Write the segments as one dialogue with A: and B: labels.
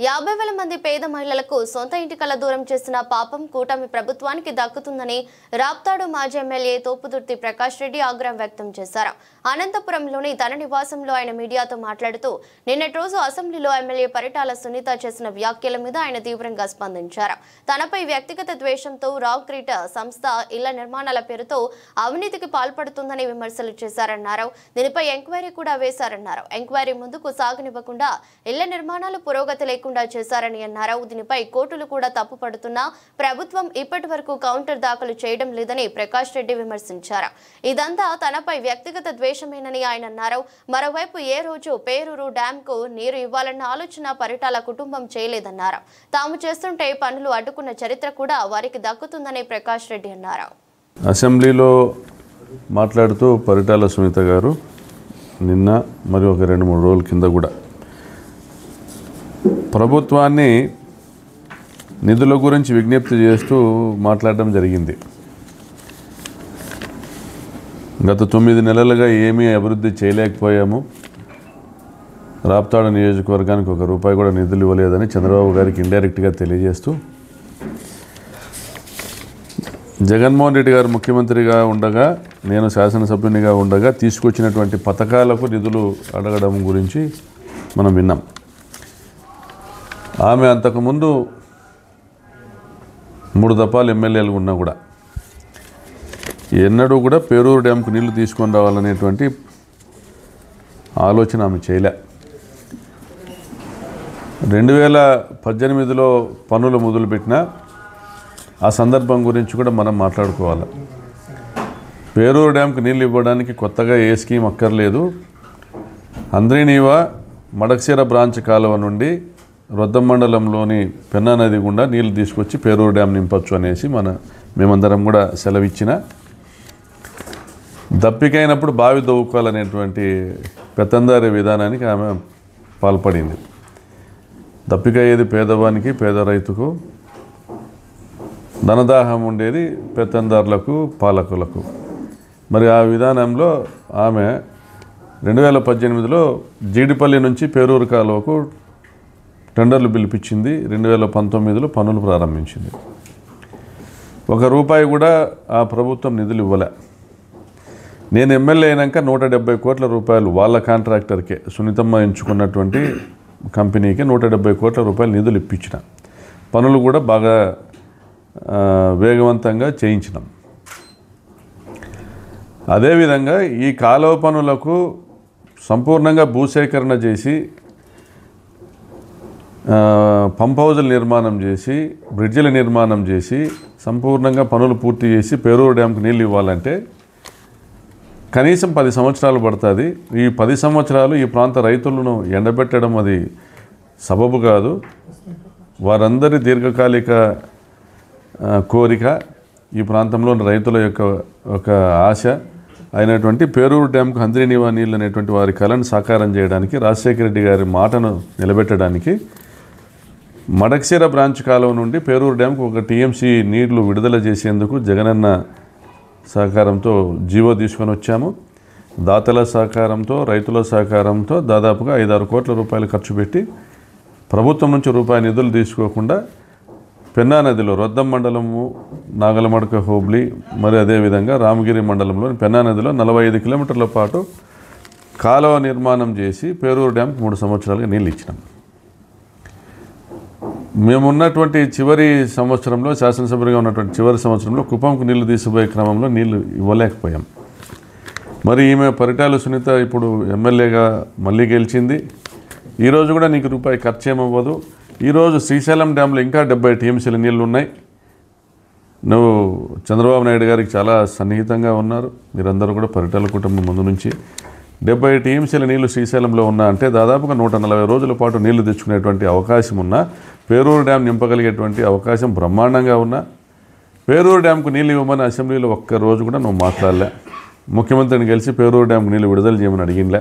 A: 50,000 మంది పేద మహిళలకు సొంత ఇంటి కల దూరం చేసిన పాపం కూటమి ప్రభుత్వానికి దక్కుతుందని రాప్తాడు మాజీ ఎమ్మెల్యే తోపుదుర్తి ప్రకాష్ రెడ్డి ఆగ్రహం వ్యక్తం చేశారు. అనంతపురంలోని తన నివాసంలో ఆయన మీడియాతో మాట్లాడుతూ నిన్నటి రోజు అసెంబ్లీలో ఎమ్మెల్యే పరిటాల సునీత చేసిన వ్యాఖ్యల మీద ఆయన తీవ్రంగా స్పందించారు. తనపై వ్యక్తిగత ద్వేషంతో రాక్ గ్రీట్ సంస్థ ఇళ్ల నిర్మాణాల పేరుతో అవినీతికి పాల్పడుతుందని విమర్శలు చేశారన్నారు. దీనిపై ఎంక్వైరీ కూడా వేశారన్నారు. ఎంక్వైరీ ముందుకు సాగనివ్వకుండా ఇళ్ల నిర్మాణాలు పురోగతి లేకుండా చేశారని అన్నారు. దీనిపై కోర్టులు కూడా తప్పుపడుతున్నా ప్రభుత్వం ఇప్పటి వరకు కౌంటర్ దాఖలు చేయడం లేదని ప్రకాష్ రెడ్డి విమర్శించారు. ఇదంతా తనపై వ్యక్తిగత ద్వేషమేనని ఆయన అన్నారు. మరోవైపు ఏ రోజు పేరూరు డ్యామ్ కు నీరు ఇవ్వాలన్న ఆలోచన పరిటాల కుటుంబం చేయలేదన్నారు. తాము చేస్తుంటే పనులు అడ్డుకున్న చరిత్ర కూడా వారికి దక్కుతుందని ప్రకాష్ రెడ్డి అన్నారు.
B: అసెంబ్లీలో మాట్లాడుతూ పరిటాల సునీత గారు నిన్న మరి ఒక 2-3 రోజుల కింద కూడా ప్రభుత్వాన్ని నిధుల గురించి విజ్ఞప్తి చేస్తూ మాట్లాడడం జరిగింది. గత 9 నెలలుగా ఏమీ అభివృద్ధి చేయలేకపోయాము, రాప్తాడు నియోజకవర్గానికి ₹1 కూడా నిధులు ఇవ్వలేదని చంద్రబాబు గారికి ఇండైరెక్ట్గా తెలియజేస్తూ జగన్మోహన్ రెడ్డి గారు ముఖ్యమంత్రిగా ఉండగా నేను శాసనసభ్యునిగా ఉండగా తీసుకొచ్చినటువంటి పథకాలకు నిధులు అడగడం గురించి మనం విన్నాం. ఆమె అంతకుముందు 3 దఫాలు ఎమ్మెల్యేలు ఉన్నా కూడా ఎన్నడూ కూడా పేరూరు డ్యాంకు నీళ్లు తీసుకొని రావాలనేటువంటి ఆలోచన ఆమె చేయలే. 2018లో పనులు మొదలుపెట్టిన ఆ సందర్భం గురించి కూడా మనం మాట్లాడుకోవాలి. పేరూరు డ్యాంకు నీళ్ళు ఇవ్వడానికి కొత్తగా ఏ స్కీమ్ అక్కర్లేదు. అంద్రినీవా మడక్సీర బ్రాంచ్ కాలువ నుండి రొద్దం మండలంలోని పెన్నా నది గుండా నీళ్లు తీసుకొచ్చి పేరూరు డ్యామ్ నింపచ్చు అనేసి మేమందరం కూడా సెలవిచ్చిన, దప్పికైనప్పుడు బావి దవ్వుకోవాలనేటువంటి పెత్తందారి విధానానికి ఆమె పాల్పడింది. దప్పిక అయ్యేది పేదవానికి, పేద రైతుకు, ధనదాహం ఉండేది పెత్తందారులకు, పాలకులకు. మరి ఆ విధానంలో ఆమె 2018లో జీడిపల్లి నుంచి పేరూరు కాలువకు టెండర్లు పిలిపించింది. 2019లో పనులు ప్రారంభించింది. ₹1 కూడా ఆ ప్రభుత్వం నిధులు ఇవ్వలే. నేను ఎమ్మెల్యే అయినాక ₹170 కోట్ల వాళ్ళ కాంట్రాక్టర్కే, సునీతమ్మ ఎంచుకున్నటువంటి కంపెనీకి ₹170 కోట్ల నిధులు ఇప్పించిన. పనులు కూడా బాగా వేగవంతంగా చేయించినాం. అదేవిధంగా ఈ కాలువ పనులకు సంపూర్ణంగా భూసేకరణ చేసి పంప్ హౌజుల నిర్మాణం చేసి బ్రిడ్జిల నిర్మాణం చేసి సంపూర్ణంగా పనులు పూర్తి చేసి పేరూరు డ్యాంకు నీళ్ళు ఇవ్వాలంటే కనీసం 10 సంవత్సరాలు పడుతుంది. ఈ 10 సంవత్సరాలు ఈ ప్రాంత రైతులను ఎండబెట్టడం అది సబబు కాదు. వారందరి దీర్ఘకాలిక కోరిక, ఈ ప్రాంతంలోని రైతుల యొక్క ఒక ఆశ అయినటువంటి పేరూరు డ్యాంకు అంద్రినీవా నీళ్ళు అనేటువంటి వారి కళను సాకారం చేయడానికి, రాజశేఖర రెడ్డి గారి మాటను నిలబెట్టడానికి మడక్సీర బ్రాంచ్ కాలువ నుండి పేరూరు డ్యాంకు 1 టీఎంసీ నీళ్లు విడుదల చేసేందుకు జగనన్న సహకారంతో జీవో తీసుకొని వచ్చాము. దాతల సహకారంతో, రైతుల సహకారంతో దాదాపుగా ₹5-6 కోట్ల ఖర్చు పెట్టి ప్రభుత్వం నుంచి రూపాయి నిధులు తీసుకోకుండా పెన్నా నదిలో రొద్దం మండలము, నాగలమడక హోబ్లీ, మరి అదేవిధంగా రామగిరి మండలంలోని పెన్నా నదిలో 45 కిలోమీటర్ల పాటు కాలువ నిర్మాణం చేసి పేరూరు డ్యాంకు 3 సంవత్సరాలుగా నీళ్ళు ఇచ్చినాం. మేమున్నటువంటి చివరి సంవత్సరంలో, శాసనసభ్యులుగా ఉన్నటువంటి చివరి సంవత్సరంలో కుప్పంకు నీళ్లు తీసుకుపోయే క్రమంలో నీళ్లు ఇవ్వలేకపోయాం. మరి ఈమె పరిటాల సునీత ఇప్పుడు ఎమ్మెల్యేగా మళ్ళీ గెలిచింది. ఈరోజు కూడా నీకు రూపాయి ఖర్చు ఏమవ్వదు. ఈరోజు శ్రీశైలం డ్యాంలో ఇంకా 70 టీఎంసీల నీళ్ళు ఉన్నాయి. నువ్వు చంద్రబాబు నాయుడు గారికి చాలా సన్నిహితంగా ఉన్నారు. మీరందరూ కూడా పరిటాల కుటుంబం ముందు నుంచి 70 టీఎంసీల నీళ్లు శ్రీశైలంలో ఉన్నా అంటే దాదాపుగా 140 రోజుల పాటు నీళ్లు తెచ్చుకునేటువంటి అవకాశం ఉన్నా, పేరూరు డ్యామ్ నింపగలిగేటువంటి అవకాశం బ్రహ్మాండంగా ఉన్నా, పేరూరు డ్యాంకు నీళ్ళు ఇవ్వమని అసెంబ్లీలో ఒక్క రోజు కూడా నువ్వు మాట్లాడలే. ముఖ్యమంత్రిని కలిసి పేరూరు డ్యాంకు నీళ్ళు విడుదల చేయమని అడిగినలే.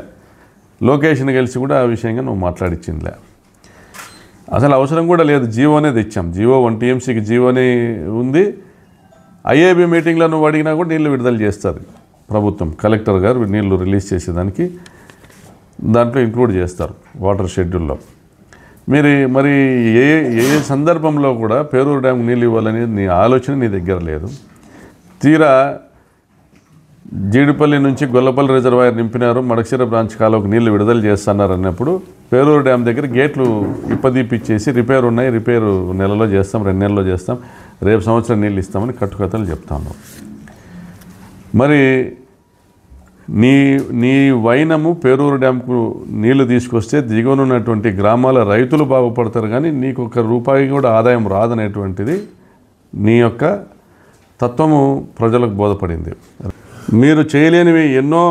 B: లోకేష్ని కలిసి కూడా ఆ విషయంగా నువ్వు మాట్లాడిచ్చిందిలే. అసలు అవసరం కూడా లేదు. జీవోనే తెచ్చాం. జీవో 1 టీఎంసీకి జీవోనే ఉంది. ఐఏబీ మీటింగ్లో నువ్వు అడిగినా కూడా నీళ్ళు విడుదల చేస్తారు ప్రభుత్వం. కలెక్టర్ గారు నీళ్లు రిలీజ్ చేసేదానికి దాంట్లో ఇంక్లూడ్ చేస్తారు వాటర్ షెడ్యూల్లో. మరి ఏ ఏ సందర్భంలో కూడా పేరూరు డ్యామ్కి నీళ్ళు ఇవ్వాలని నీ ఆలోచన నీ దగ్గర లేదు. తీరా జీడిపల్లి నుంచి గొల్లపల్లి రిజర్వాయర్ నింపినారు, మడకశిర బ్రాంచ్ కాలువకు నీళ్లు విడుదల చేస్తున్నారు అన్నప్పుడు పేరూరు డ్యామ్ దగ్గర గేట్లు ఇప్పదీపిచ్చేసి రిపేర్ ఉన్నాయి, రిపేరు నెలలో చేస్తాం, 2 నెలల్లో చేస్తాం, రేపు సంవత్సరం నీళ్ళు ఇస్తామని కట్టుకథలు చెప్తాను. మరి నీ వైనము పేరూరు డ్యామ్కు నీళ్లు తీసుకొస్తే దిగువనున్నటువంటి గ్రామాల రైతులు బాగుపడతారు, కానీ నీకు 1 రూపాయి కూడా ఆదాయం రాదనేటువంటిది నీ యొక్క తత్వము ప్రజలకు బోధపడింది. మీరు చేయలేనివి ఎన్నో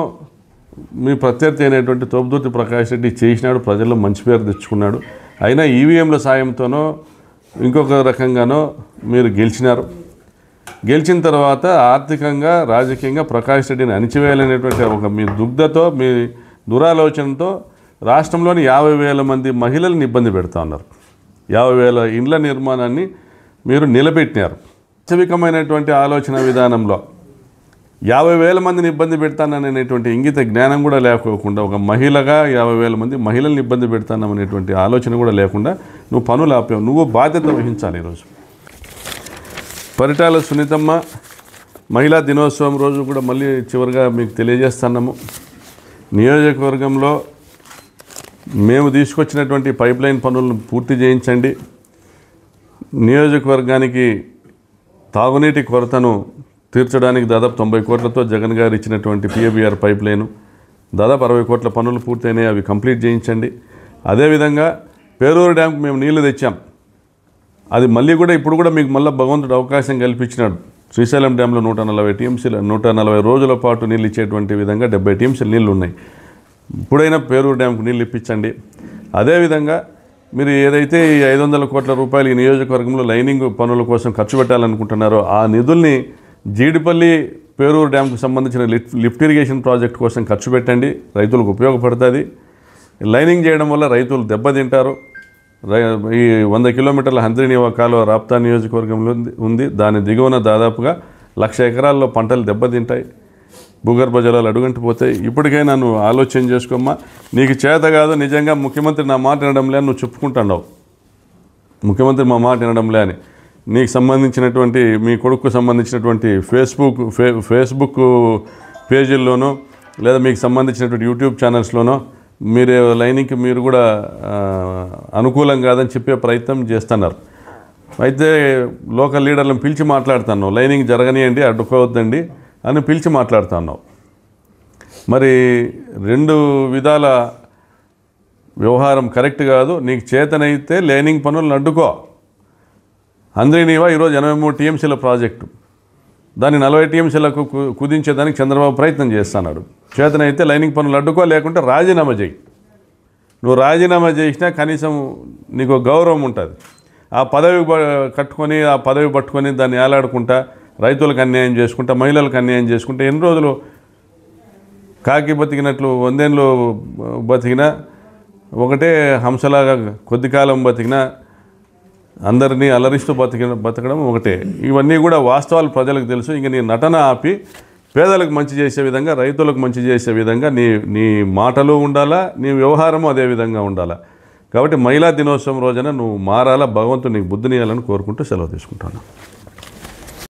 B: మీ ప్రత్యర్థి అయినటువంటి తోపుదుర్తి ప్రకాష్ రెడ్డి చేసినాడు, ప్రజల్లో మంచి పేరు తెచ్చుకున్నాడు. అయినా ఈవీఎంల సాయంతోనో ఇంకొక రకంగానో మీరు గెలిచినారు. గెలిచిన తర్వాత ఆర్థికంగా రాజకీయంగా ప్రకాష్ రెడ్డిని అణిచివేయాలనేటువంటి ఒక మీ దుగ్ధతో మీ దురాలోచనతో రాష్ట్రంలోని 50,000 మంది మహిళలను ఇబ్బంది పెడతా ఉన్నారు. 50,000 ఇండ్ల నిర్మాణాన్ని మీరు నిలబెట్టినారు. వాస్తవికమైనటువంటి ఆలోచన విధానంలో 50,000 మందిని ఇబ్బంది పెడతాననేటువంటి ఇంగిత జ్ఞానం కూడా లేకోకుండా, ఒక మహిళగా 50,000 మంది మహిళల్ని ఇబ్బంది పెడతాననేటువంటి ఆలోచన కూడా లేకుండా నువ్వు పనులు ఆపావు. నువ్వు బాధ్యత వహించాలి. ఈరోజు పరిటాల సునీతమ్మ మహిళా దినోత్సవం రోజు కూడా మళ్ళీ చివరిగా మీకు తెలియజేస్తున్నాము, నియోజకవర్గంలో మేము తీసుకొచ్చినటువంటి పైప్ లైన్ పనులను పూర్తి చేయించండి. నియోజకవర్గానికి తాగునీటి కొరతను తీర్చడానికి దాదాపు 90 కోట్లతో జగన్ గారు ఇచ్చినటువంటి పిఏబిఆర్ పైప్ లైను దాదాపు 60 కోట్ల పనులు పూర్తయినాయి, అవి కంప్లీట్ చేయించండి. అదేవిధంగా పేరూరు డ్యామ్కి మేము నీళ్లు తెచ్చాం, అది మళ్ళీ కూడా ఇప్పుడు కూడా మీకు మళ్ళీ భగవంతుడు అవకాశం కల్పించినాడు. శ్రీశైలం డ్యాంలో 140 టీఎంసీలు 140 రోజుల పాటు నీళ్ళు ఇచ్చేటువంటి విధంగా 70 టీఎంసీలు నీళ్ళు ఉన్నాయి. ఇప్పుడైనా పేరూరు డ్యాంకు నీళ్ళు ఇప్పించండి. అదేవిధంగా మీరు ఏదైతే ఈ 500 కోట్ల రూపాయలు ఈ నియోజకవర్గంలో లైనింగ్ పనుల కోసం ఖర్చు పెట్టాలనుకుంటున్నారో ఆ నిధుల్ని జీడిపల్లి పేరూరు డ్యాంకు సంబంధించిన లిఫ్ట్ ఇరిగేషన్ ప్రాజెక్ట్ కోసం ఖర్చు పెట్టండి, రైతులకు ఉపయోగపడుతుంది. లైనింగ్ చేయడం వల్ల రైతులు దెబ్బతింటారు. ఈ 100 కిలోమీటర్ల హంద్రీనీవా కాలువ రాప్తా నియోజకవర్గంలో ఉంది. దాని దిగువన దాదాపుగా 1,00,000 ఎకరాల్లో పంటలు దెబ్బతింటాయి, భూగర్భ జలాలు అడుగంటిపోతాయి. ఇప్పటికైనా నువ్వు ఆలోచన చేసుకోమ్మా. నీకు చేత కాదు, నిజంగా ముఖ్యమంత్రి నా మాట వినడంలే అని నువ్వు చెప్పుకుంటున్నావు. ముఖ్యమంత్రి మా మాట వినడంలే అని నీకు సంబంధించినటువంటి మీ కొడుకు సంబంధించినటువంటి ఫేస్బుక్ పేజీల్లోనో లేదా మీకు సంబంధించినటువంటి యూట్యూబ్ ఛానల్స్లోనో మీరు లైనింగ్కి మీరు కూడా అనుకూలం కాదని చెప్పే ప్రయత్నం చేస్తున్నారు. అయితే లోకల్ లీడర్లను పిలిచి మాట్లాడుతున్నావు, లైనింగ్ జరగనియండి, అడ్డుకోవద్దండి అని పిలిచి మాట్లాడుతున్నావు. మరి 2 విధాల వ్యవహారం కరెక్ట్ కాదు. నీకు చేతనైతే లైనింగ్ పనులను అడ్డుకో. హంద్రీనీవా ఈరోజు 83 టీఎంసీల ప్రాజెక్టు, దాన్ని 40 టీఎంసీలకు కుదించేదానికి చంద్రబాబు ప్రయత్నం చేస్తున్నాడు. చేతనైతే లైనింగ్ పనులు అడ్డుకో, లేకుంటే రాజీనామా చేయి. నువ్వు రాజీనామా చేసినా కనీసం నీకు గౌరవం ఉంటుంది. ఆ పదవి కట్టుకొని ఆ పదవి పట్టుకొని దాన్ని ఏలాడుకుంటా రైతులకు అన్యాయం చేసుకుంటా మహిళలకు అన్యాయం చేసుకుంటా ఎన్ని రోజులు కాకి బతికినట్లు 100 ఏళ్ళు బతికినా ఒకటే హంసలాగా కొద్ది కాలం బతికినా అందరినీ అలరిస్తూ బతకడం ఒకటే. ఇవన్నీ కూడా వాస్తవాలు ప్రజలకు తెలుసు. ఇంక నీ నటన ఆపి పేదలకు మంచి చేసే విధంగా, రైతులకు మంచి చేసే విధంగా నీ మాటలు ఉండాలా, నీ వ్యవహారము అదే విధంగా ఉండాలా. కాబట్టి మహిళా దినోత్సవం రోజున నువ్వు మారాలా. భగవంతుడు నీకు బుద్ధినియాలని కోరుకుంటూ సెలవు తీసుకుంటాను.